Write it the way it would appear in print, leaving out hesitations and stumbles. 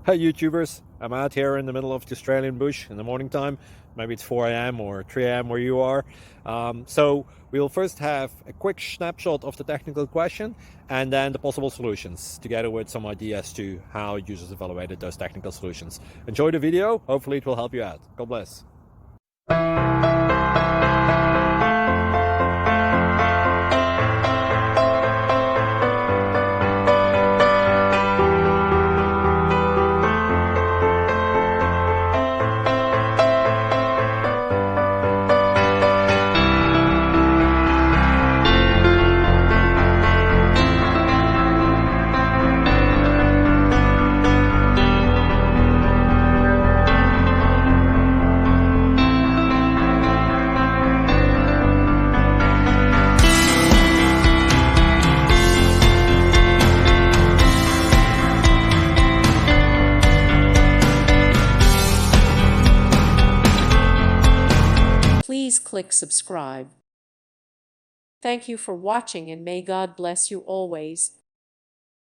Hi YouTubers, I'm out here in the middle of the Australian bush in the morning time. Maybe it's 4 a.m. or 3 a.m. where you are. So we'll first have a quick snapshot of the technical question and then the possible solutions, together with some ideas to how users evaluated those technical solutions. Enjoy the video, hopefully it will help you out. God bless. Please click subscribe. Thank you for watching and may God bless you always.